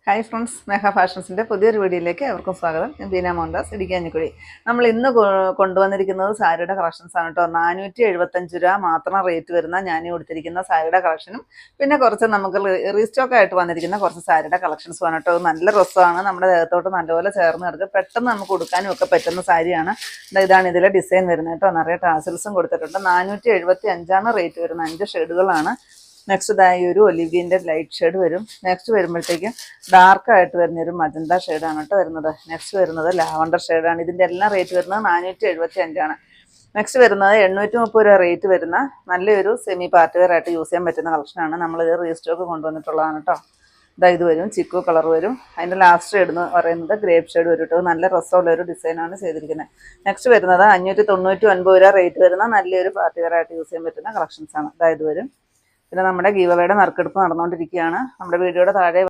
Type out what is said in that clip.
Hi friends, മേഘ ഫാഷൻസിൻ്റെ പുതിയൊരു വീഡിയോയിലേക്ക് അവർക്കും സ്വാഗതം. ഞാൻ ബീന മോഹൻദാസ്, ഇടിക്കാഞ്ഞിക്കുഴി. നമ്മൾ ഇന്ന് കൊണ്ടുവന്നിരിക്കുന്നത് സാരിയുടെ കളക്ഷൻസ് ആണ് കേട്ടോ. 475 രൂപ മാത്രം റേറ്റ് വരുന്ന ഞാൻ കൊടുത്തിരിക്കുന്ന സാരിയുടെ കളക്ഷനും പിന്നെ കുറച്ച് നമുക്ക് റീസ്റ്റോക്ക് ആയിട്ട് വന്നിരിക്കുന്ന കുറച്ച് സാരിയുടെ കളക്ഷൻസും ആണ് കേട്ടോ. നല്ല രസമാണ്, നമ്മുടെ ദേഹത്തോട്ട് നല്ലപോലെ ചേർന്ന് കിടക്കുക, പെട്ടെന്ന് നമുക്ക് കൊടുക്കാനും ഒക്കെ പറ്റുന്ന സാരിയാണ്. ഇതാണ് ഇതിലെ ഡിസൈൻ വരുന്നത് കേട്ടോ. നിറയെ ടാസൽസും കൊടുത്തിട്ടുണ്ട്. 475 റേറ്റ് വരുന്ന 5 ഷെയ്ഡുകളാണ്. നെക്സ്റ്റ് ഇതായി ഒരു ഒലിവിൻ്റെ ലൈറ്റ് ഷെയ്ഡ് വരും. നെക്സ്റ്റ് വരുമ്പോഴത്തേക്കും ഡാർക്കായിട്ട് വരുന്നൊരു മജന്ത ഷെയ്ഡാണ് കേട്ടോ വരുന്നത്. നെക്സ്റ്റ് വരുന്നത് ലാവണ്ടർ ഷെയ്ഡാണ്. ഇതിൻ്റെ എല്ലാം റേറ്റ് വരുന്നത് 475. നെക്സ്റ്റ് വരുന്നത് 830 രൂപ റേറ്റ് വരുന്ന നല്ലൊരു സെമി പാർട്ടി വെയർ ആയിട്ട് യൂസ് ചെയ്യാൻ പറ്റുന്ന കളക്ഷനാണ്. നമ്മളിത് റീസ്റ്റോക്ക് കൊണ്ടുവന്നിട്ടുള്ളതാണ് കേട്ടോ. ഇത് വരും, ചിക്കു കളർ വരും. അതിൻ്റെ ലാസ്റ്റ് ഷെയ്ഡ് എന്ന് പറയുന്നത് ഗ്രേപ്പ് ഷെയ്ഡ് വരും കേട്ടോ. നല്ല രസമുള്ള ഒരു ഡിസൈനാണ് ചെയ്തിരിക്കുന്നത്. നെക്സ്റ്റ് വരുന്നത് 599 രൂപ റേറ്റ് വരുന്ന നല്ലൊരു പാർട്ടി വെയർ ആയിട്ട് യൂസ് ചെയ്യാൻ പറ്റുന്ന കളക്ഷൻസാണ്. ഇത് വരും. പിന്നെ നമ്മുടെ ഗീവ് അവേയുടെ നറുക്കെടുപ്പ് നടന്നുകൊണ്ടിരിക്കുകയാണ്. നമ്മുടെ വീഡിയോയുടെ താഴെ